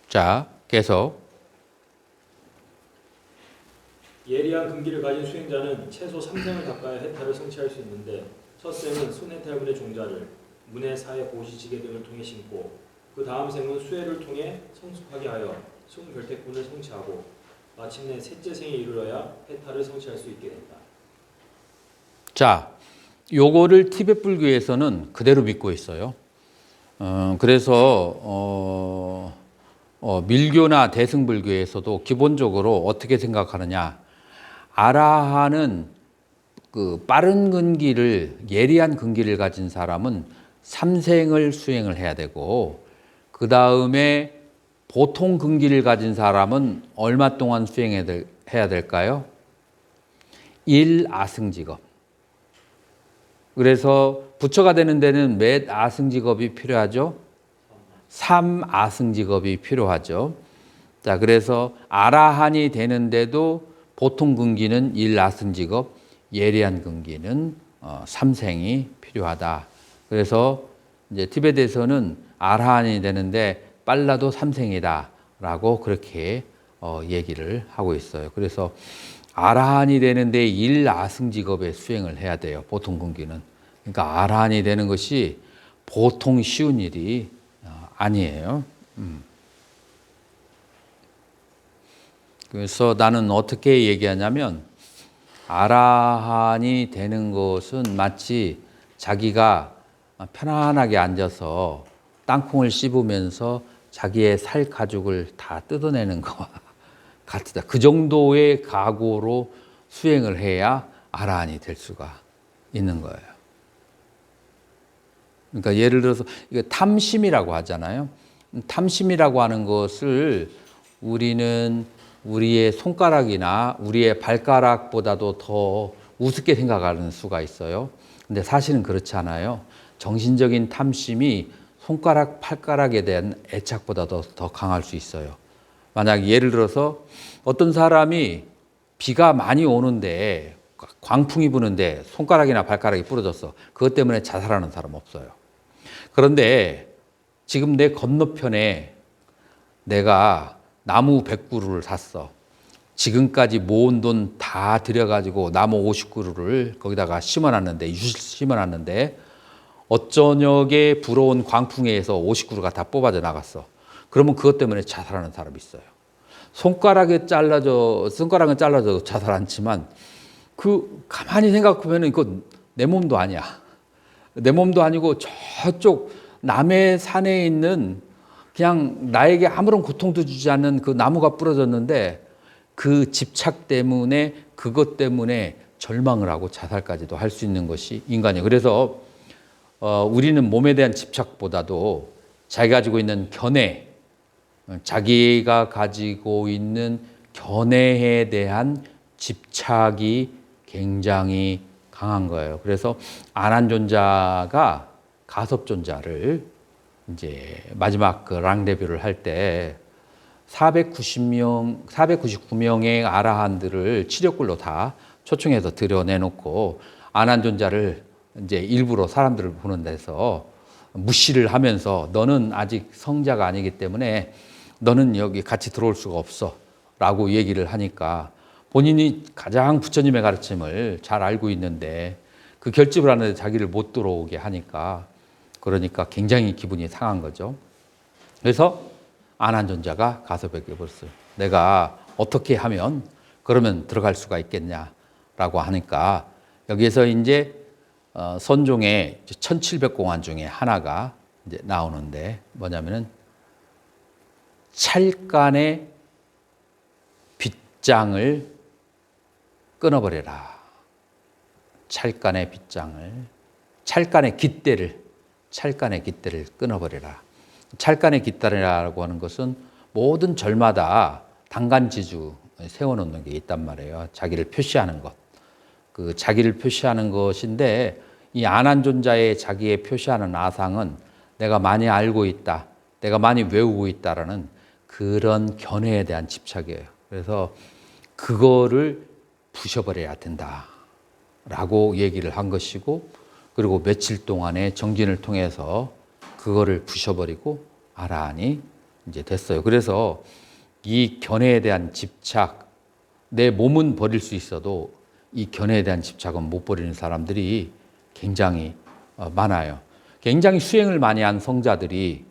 자, 계속. 예리한 근기를 가진 수행자는 최소 3생을 닦아야 해탈을 성취할 수 있는데 첫 생은 순해탈분의 종자를 문해, 사해, 보시, 지계 등을 통해 심고 그 다음 생은 수해를 통해 성숙하게 하여 순결택분을 성취하고 마침내 셋째 생에 이르러야 해탈을 성취할 수 있게 된다. 자, 요거를 티베트 불교에서는 그대로 믿고 있어요. 그래서 밀교나 대승불교에서도 기본적으로 어떻게 생각하느냐, 아라한은 그 빠른 근기를, 예리한 근기를 가진 사람은 3생을 수행을 해야 되고, 그 다음에 보통 근기를 가진 사람은 얼마 동안 수행해야 될까요? 1아승직업. 그래서 부처가 되는 데는 몇 아승직업이 필요하죠? 3아승직업이 필요하죠. 자, 그래서 아라한이 되는데도 보통 근기는 1아승직업, 예리한 근기는 3생이 필요하다. 그래서 이제 티베트에서는 아라한이 되는데 빨라도 3생이다라고 그렇게 얘기를 하고 있어요. 그래서 아라한이 되는데 1아승직업의 수행을 해야 돼요. 보통 근기는. 그러니까 아라한이 되는 것이 보통 쉬운 일이 아니에요. 그래서 나는 어떻게 얘기하냐면 아라한이 되는 것은 마치 자기가 편안하게 앉아서 땅콩을 씹으면서 자기의 살 가죽을 다 뜯어내는 것과 같다. 그 정도의 각오로 수행을 해야 아라한이 될 수가 있는 거예요. 그러니까 예를 들어서 이거 탐심이라고 하잖아요. 탐심이라고 하는 것을 우리는 우리의 손가락이나 우리의 발가락보다도 더 우습게 생각하는 수가 있어요. 근데 사실은 그렇지 않아요. 정신적인 탐심이 손가락, 팔가락에 대한 애착보다도 더 강할 수 있어요. 만약 예를 들어서 어떤 사람이 비가 많이 오는데 광풍이 부는데 손가락이나 발가락이 부러졌어. 그것 때문에 자살하는 사람 없어요. 그런데 지금 내 건너편에 내가 나무 100그루를 샀어. 지금까지 모은 돈 다 들여가지고 나무 50그루를 거기다가 심어놨는데, 심어놨는데 어쩌녁에 불어온 광풍에 의해서 50그루가 다 뽑아져 나갔어. 그러면 그것 때문에 자살하는 사람이 있어요. 손가락은 잘라져 자살 않지만 가만히 생각하면 이거 내 몸도 아니야. 내 몸도 아니고 저쪽 남해 산에 있는 그냥 나에게 아무런 고통도 주지 않는 그 나무가 부러졌는데 그 집착 때문에 그것 때문에 절망을 하고 자살까지도 할 수 있는 것이 인간이에요. 그래서 우리는 몸에 대한 집착보다도 자기가 가지고 있는 견해, 자기가 가지고 있는 견해에 대한 집착이 굉장히 강한 거예요. 그래서 안한존자가 가섭존자를 이제 마지막 그 랑레뷰를 할 때 499명의 아라한들을 치료꿀로 다 초청해서 들여내놓고 안한존자를 이제 일부러 사람들을 보는 데서 무시를 하면서 너는 아직 성자가 아니기 때문에 너는 여기 같이 들어올 수가 없어 라고 얘기를 하니까 본인이 가장 부처님의 가르침을 잘 알고 있는데 그 결집을 하는데 자기를 못 들어오게 하니까 그러니까 굉장히 기분이 상한 거죠. 그래서 안한존자가 가서 베껴버렸어요. 내가 어떻게 하면 그러면 들어갈 수가 있겠냐라고 하니까 여기에서 이제 선종의 1700공안 중에 하나가 이제 나오는데 뭐냐면은 찰간의 빗장을 끊어버려라. 찰간의 빗장을, 찰간의 깃대를 끊어버려라. 찰간의 깃대라고 하는 것은 모든 절마다 단간지주 세워놓는 게 있단 말이에요. 자기를 표시하는 것. 그 자기를 표시하는 것인데 이 안한존자의 자기의 표시하는 아상은 내가 많이 알고 있다. 내가 많이 외우고 있다라는 그런 견해에 대한 집착이에요. 그래서 그거를 부셔버려야 된다라고 얘기를 한 것이고 그리고 며칠 동안의 정진을 통해서 그거를 부셔버리고 아라한이 이제 됐어요. 그래서 이 견해에 대한 집착, 내 몸은 버릴 수 있어도 이 견해에 대한 집착은 못 버리는 사람들이 굉장히 많아요. 굉장히 수행을 많이 한 성자들이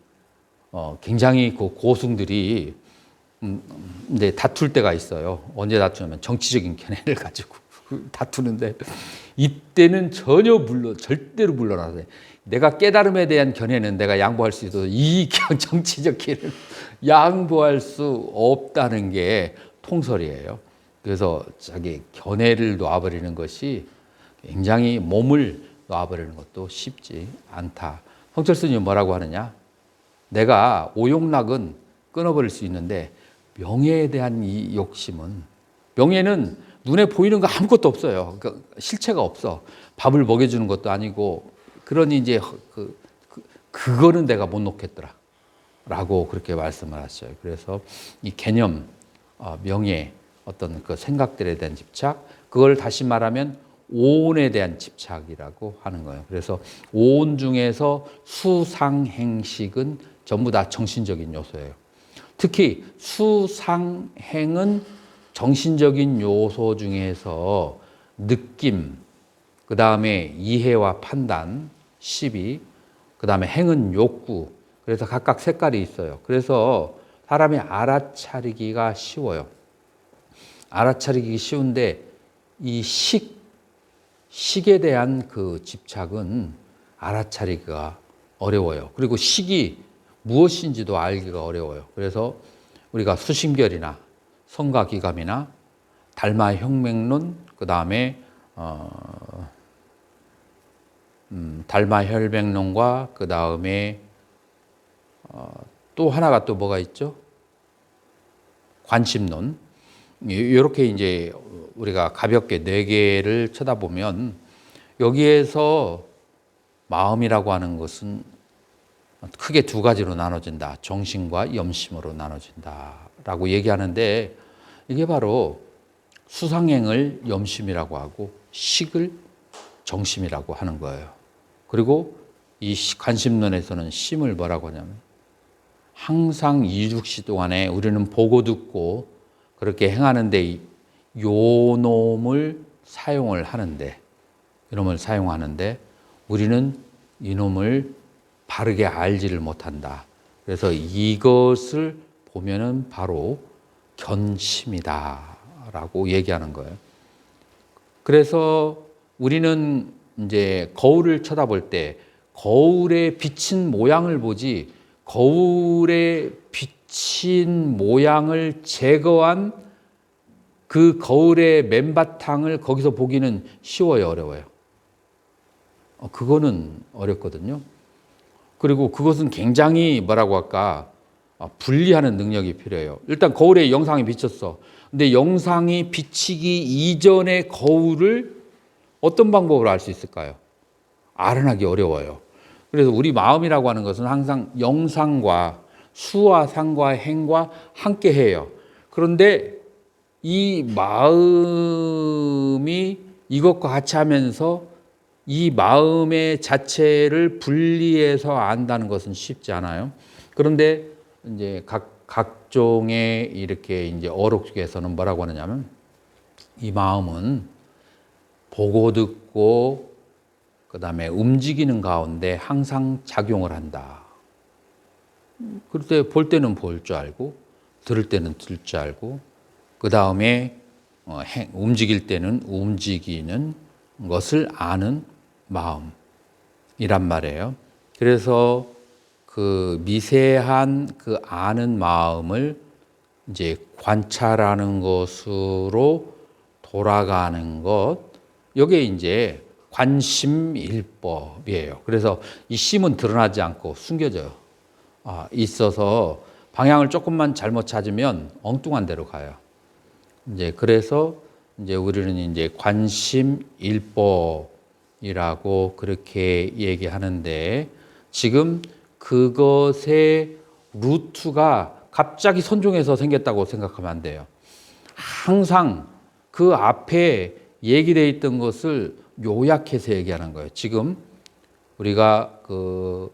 굉장히 그 고승들이 근데 다툴 때가 있어요. 언제 다투냐면 정치적인 견해를 가지고 다투는데 이때는 절대로 물러나서 내가 깨달음에 대한 견해는 내가 양보할 수 있어도 이 정치적 견해는 양보할 수 없다는 게 통설이에요. 그래서 자기 견해를 놔버리는 것이 굉장히 몸을 놔버리는 것도 쉽지 않다. 성철스님은 뭐라고 하느냐? 내가 오욕락은 끊어버릴 수 있는데 명예에 대한 이 욕심은 명예는 눈에 보이는 거 아무것도 없어요. 그러니까 실체가 없어. 밥을 먹여주는 것도 아니고 그러니 이제 그거는 내가 못 놓겠더라 라고 그렇게 말씀을 하셨어요. 그래서 이 개념, 명예, 어떤 그 생각들에 대한 집착, 그걸 다시 말하면 오온에 대한 집착이라고 하는 거예요. 그래서 오온 중에서 수상행식은 전부 다 정신적인 요소예요. 특히 수상행은 정신적인 요소 중에서 느낌, 그 다음에 이해와 판단, 시비, 그 다음에 행은 욕구, 그래서 각각 색깔이 있어요. 그래서 사람이 알아차리기가 쉬워요. 알아차리기 쉬운데 이 식에 대한 그 집착은 알아차리기가 어려워요. 그리고 식이 무엇인지도 알기가 어려워요. 그래서 우리가 수심결이나 성가기감이나 달마혁명론, 그 다음에 달마혈백론과 그 다음에 또 하나가 또 뭐가 있죠? 관심론. 이렇게 이제 우리가 가볍게 네 개를 쳐다보면 여기에서 마음이라고 하는 것은 크게 두 가지로 나눠진다. 정심과 염심으로 나눠진다라고 얘기하는데 이게 바로 수상행을 염심이라고 하고 식을 정심이라고 하는 거예요. 그리고 이 관심론에서는 심을 뭐라고 하냐면 항상 2주시 동안에 우리는 보고 듣고 그렇게 행하는데 요놈을 사용을 하는데 이놈을 사용하는데 우리는 이놈을 바르게 알지를 못한다. 그래서 이것을 보면은 바로 견심이다라고 얘기하는 거예요. 그래서 우리는 이제 거울을 쳐다볼 때 거울에 비친 모양을 보지 거울에 비친 모양을 제거한 그 거울의 맨바탕을 거기서 보기는 쉬워요, 어려워요? 그거는 어렵거든요. 그리고 그것은 굉장히 뭐라고 할까, 분리하는 능력이 필요해요. 일단 거울에 영상이 비쳤어. 근데 영상이 비치기 이전의 거울을 어떤 방법으로 알 수 있을까요? 알아내기 어려워요. 그래서 우리 마음이라고 하는 것은 항상 영상과 수와 상과 행과 함께 해요. 그런데 이 마음이 이것과 같이 하면서 이 마음의 자체를 분리해서 안다는 것은 쉽지 않아요. 그런데 이제 각종의 이렇게 이제 어록 중에서는 뭐라고 하느냐면 이 마음은 보고 듣고 그다음에 움직이는 가운데 항상 작용을 한다. 그럴 때 볼 때는 볼 줄 알고 들을 때는 들을 줄 알고 그다음에 움직일 때는 움직이는 것을 아는 마음이란 말이에요. 그래서 그 미세한 그 아는 마음을 이제 관찰하는 것으로 돌아가는 것, 이게 이제 관심일법이에요. 그래서 이 심은 드러나지 않고 숨겨져요. 있어서 방향을 조금만 잘못 찾으면 엉뚱한 데로 가요. 이제 그래서 이제 우리는 이제 관심일법이라고 그렇게 얘기하는데 지금 그것의 루트가 갑자기 선종에서 생겼다고 생각하면 안 돼요. 항상 그 앞에 얘기되어 있던 것을 요약해서 얘기하는 거예요. 지금 우리가 그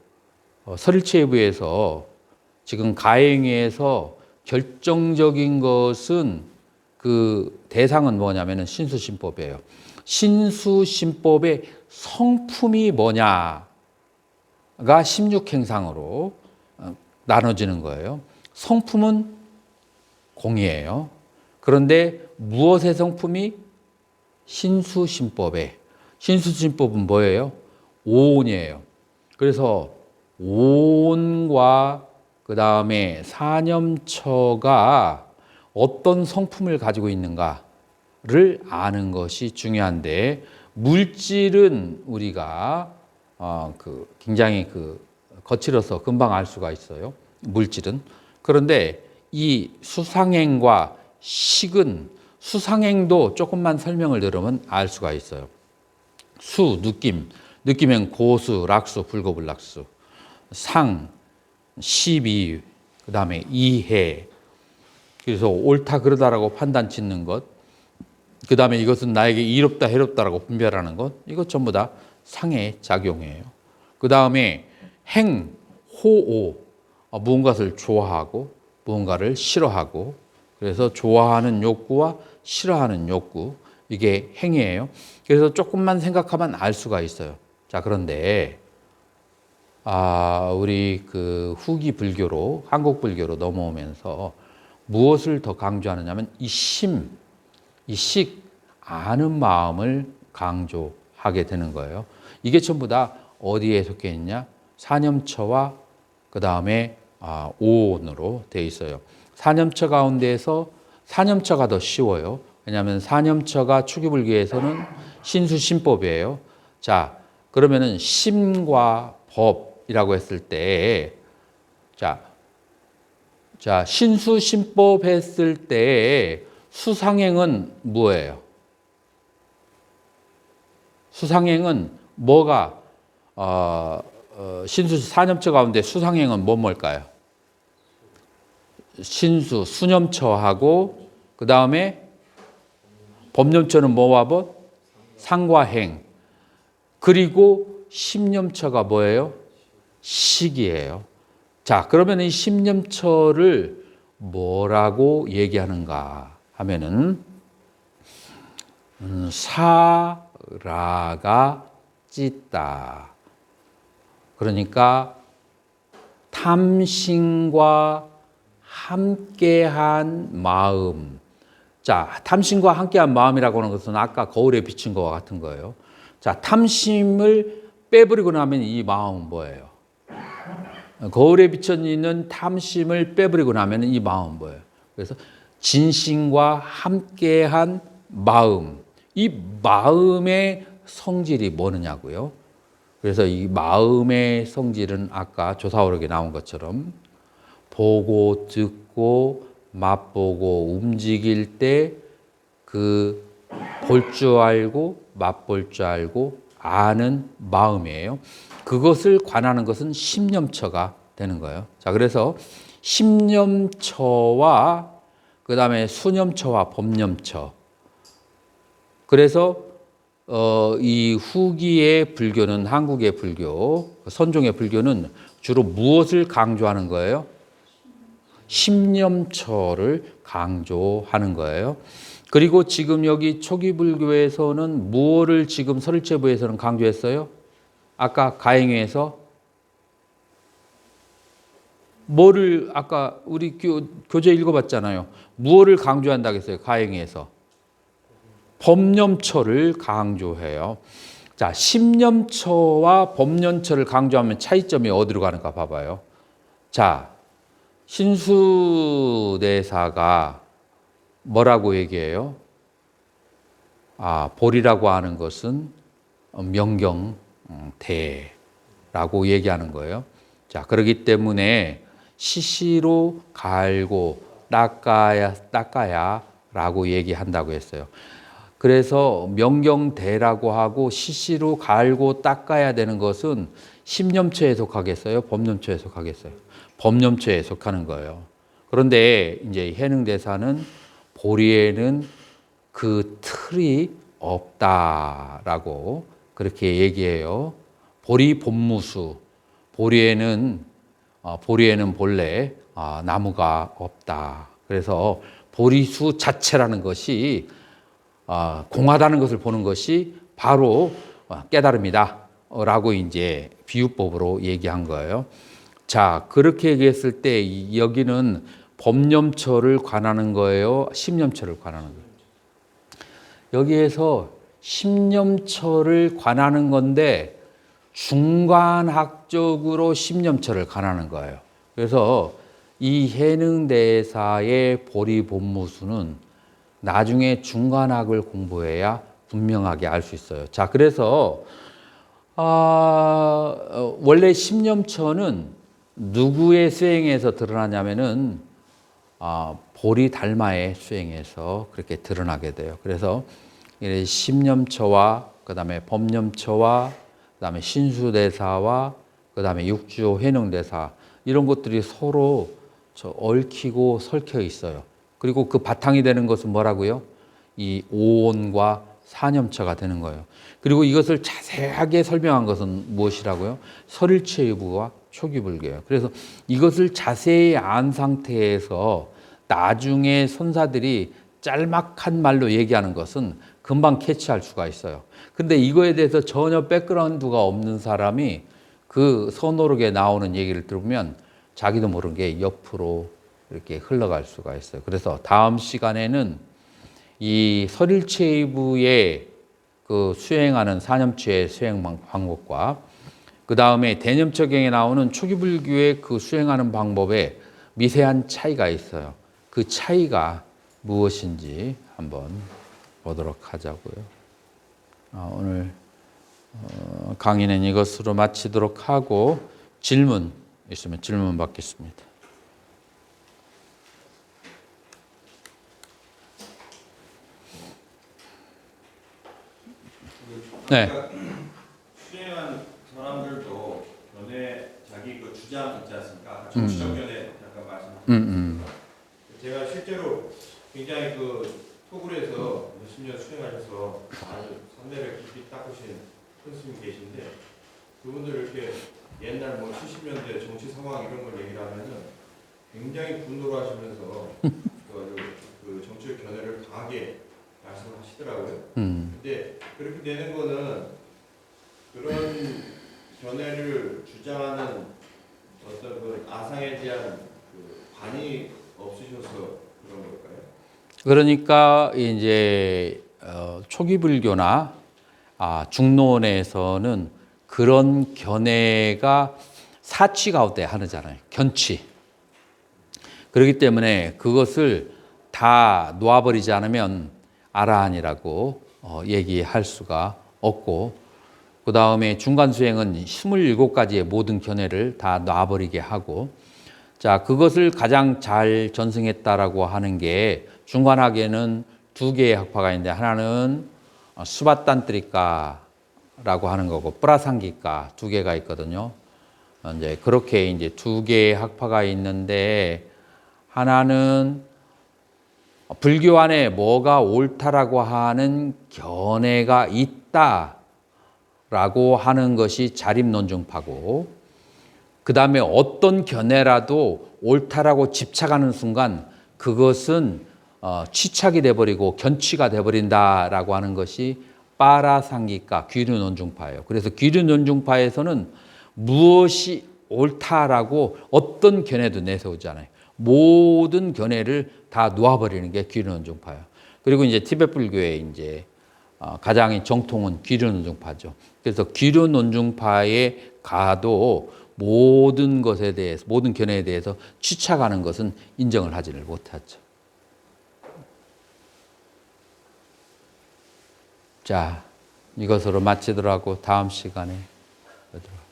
설일체부에서 지금 가행위에서 결정적인 것은 그 대상은 뭐냐면은 신수신법이에요. 신수신법의 성품이 뭐냐가 16행상으로 나눠지는 거예요. 성품은 공이에요. 그런데 무엇의 성품이 신수신법에, 신수신법은 뭐예요? 오온이에요. 그래서 오온과 그 다음에 사념처가 어떤 성품을 가지고 있는가를 아는 것이 중요한데, 물질은 우리가 굉장히 거칠어서 금방 알 수가 있어요. 물질은. 그런데 이 수상행과 식은, 수상행도 조금만 설명을 들으면 알 수가 있어요. 수, 느낌은 고수, 락수, 불고불락수. 상, 시비, 그 다음에 이해. 그래서 옳다 그러다라고 판단 짓는 것. 그 다음에 이것은 나에게 이롭다 해롭다라고 분별하는 것. 이것 전부 다 상의 작용이에요. 그 다음에 행, 호오. 무언가를 좋아하고 무언가를 싫어하고, 그래서 좋아하는 욕구와 싫어하는 욕구, 이게 행이에요. 그래서 조금만 생각하면 알 수가 있어요. 자, 그런데 우리 그 후기 불교로, 한국 불교로 넘어오면서 무엇을 더 강조하느냐면 이 심, 이 식, 아는 마음을 강조하게 되는 거예요. 이게 전부 다 어디에 속해 있냐? 사념처와 그 다음에 오온으로 되어 있어요. 사념처 가운데에서 사념처가 더 쉬워요. 왜냐하면 사념처가 추기불교에서는 신수신법이에요. 자, 그러면은 심과 법이라고 했을 때, 자, 신수신법 했을 때 수상행은 뭐예요? 수상행은 뭐가 신수 사념처 가운데 수상행은 뭘까요? 신수, 수념처하고 그 다음에 법념처는 뭐와 법? 상과 행. 그리고 심념처가 뭐예요? 식이에요. 자, 그러면 이 심념처를 뭐라고 얘기하는가 하면은 사라가 찢다. 그러니까 탐심과 함께한 마음. 자, 탐심과 함께한 마음이라고 하는 것은 아까 거울에 비친 것과 같은 거예요. 자, 탐심을 빼버리고 나면 이 마음은 뭐예요? 거울에 비춰있는 탐심을 빼버리고 나면 이 마음은 뭐예요? 그래서 진심과 함께한 마음, 이 마음의 성질이 뭐느냐고요? 그래서 이 마음의 성질은 아까 조사오록에 나온 것처럼 보고 듣고 맛보고 움직일 때 그 볼 줄 알고 맛볼 줄 알고 아는 마음이에요. 그것을 관하는 것은 심념처가 되는 거예요. 자, 그래서 심념처와 그 다음에 수념처와 법념처. 그래서 이 후기의 불교는 한국의 불교, 선종의 불교는 주로 무엇을 강조하는 거예요? 심념처를 강조하는 거예요. 그리고 지금 여기 초기 불교에서는 무엇을 지금 설일체부에서는 강조했어요? 아까 가행위에서 뭐를 아까 우리 교재 읽어봤잖아요. 무엇을 강조한다고 했어요? 가행위에서 법념처를 강조해요. 자, 심념처와 법념처를 강조하면 차이점이 어디로 가는가 봐봐요. 자, 신수대사가 뭐라고 얘기해요? 보리라고 하는 것은 명경대라고 얘기하는 거예요. 자, 그렇기 때문에 시시로 갈고 닦아야라고 얘기한다고 했어요. 그래서 명경대라고 하고 시시로 갈고 닦아야 되는 것은 심념처에 속하겠어요? 법념처에 속하겠어요? 법념처에 속하는 거예요. 그런데 이제 해능대사는 보리에는 그 틀이 없다라고 그렇게 얘기해요. 보리 본무수. 보리에는 본래 나무가 없다. 그래서 보리수 자체라는 것이 공하다는 것을 보는 것이 바로 깨달음이다. 라고 이제 비유법으로 얘기한 거예요. 자, 그렇게 얘기했을 때 여기는 법념처를 관하는 거예요? 심념처를 관하는 거예요? 여기에서 심념처를 관하는 건데 중간학적으로 심념처를 관하는 거예요. 그래서 이 해능대사의 보리본무수는 나중에 중간학을 공부해야 분명하게 알 수 있어요. 자, 그래서 원래 심념처는 누구의 수행에서 드러나냐면은 보리 달마의 수행에서 그렇게 드러나게 돼요. 그래서 심념처와 그다음에 법념처와 그다음에 신수대사와 그다음에 육주오 회능대사 이런 것들이 서로 얽히고 설켜 있어요. 그리고 그 바탕이 되는 것은 뭐라고요? 이 오온과 사념처가 되는 거예요. 그리고 이것을 자세하게 설명한 것은 무엇이라고요? 설일체유부와 초기불교예요. 그래서 이것을 자세히 안 상태에서 나중에 선사들이 짤막한 말로 얘기하는 것은 금방 캐치할 수가 있어요. 근데 이거에 대해서 전혀 백그라운드가 없는 사람이 그 선오록에 나오는 얘기를 들으면 자기도 모르는 게 옆으로 이렇게 흘러갈 수가 있어요. 그래서 다음 시간에는 이 설일체이부의 그 수행하는 사념처의 수행 방법과 그 다음에 대념처경에 나오는 초기불교의 그 수행하는 방법에 미세한 차이가 있어요. 그 차이가 무엇인지 한번 보도록 하자고요. 오늘 강의는 이것으로 마치도록 하고 질문 있으면 질문 받겠습니다. 네. 수행한 사람들도 견해 자기 그 주장 있지 않습니까? 정치적 견해 잠깐 말씀드립니다. 제가 실제로 굉장히 그 토굴에서 몇십 년 수행하셔서 아주 선례를 깊이 닦으신 스님 계신데 그분들 이렇게 옛날 뭐 70년대 정치 상황 이런 걸 얘기를 하면은 굉장히 분노를 하시면서 그 정치적 견해를 강하게 말씀을 하시더라고요. 근데 그렇게 되는 거는 그런 견해를 주장하는 어떤 그 아상에 대한 그 관이 없으셔서 그런 걸까요? 그러니까 이제 초기 불교나 중론에서는 그런 견해가 사취 가운데 하나잖아요. 견취. 그렇기 때문에 그것을 다 놓아버리지 않으면 아라한이라고 얘기할 수가 없고, 그 다음에 중간 수행은 27가지의 모든 견해를 다 놔버리게 하고, 자, 그것을 가장 잘 전승했다라고 하는 게 중간학에는 두 개의 학파가 있는데, 하나는 수바탄트리카라고 하는 거고 뿌라상기카 두 개가 있거든요. 이제 그렇게 이제 두 개의 학파가 있는데, 하나는 불교 안에 뭐가 옳다라고 하는 견해가 있다라고 하는 것이 자립논중파고, 그 다음에 어떤 견해라도 옳다라고 집착하는 순간 그것은 취착이 돼버리고 견취가 돼버린다라고 하는 것이 빠라상기가 귀류논중파예요. 그래서 귀류논중파에서는 무엇이 옳다라고 어떤 견해도 내세우잖아요. 모든 견해를 다 놓아버리는 게 귀류논중파예요. 그리고 이제 티베트 불교의 이제 가장 정통은 귀류논중파죠. 그래서 귀류논중파에 가도 모든 것에 대해서, 모든 견해에 대해서 취착하는 것은 인정을 하지를 못하죠. 자, 이것으로 마치도록 하고 다음 시간에 뵙도록 하겠습니다.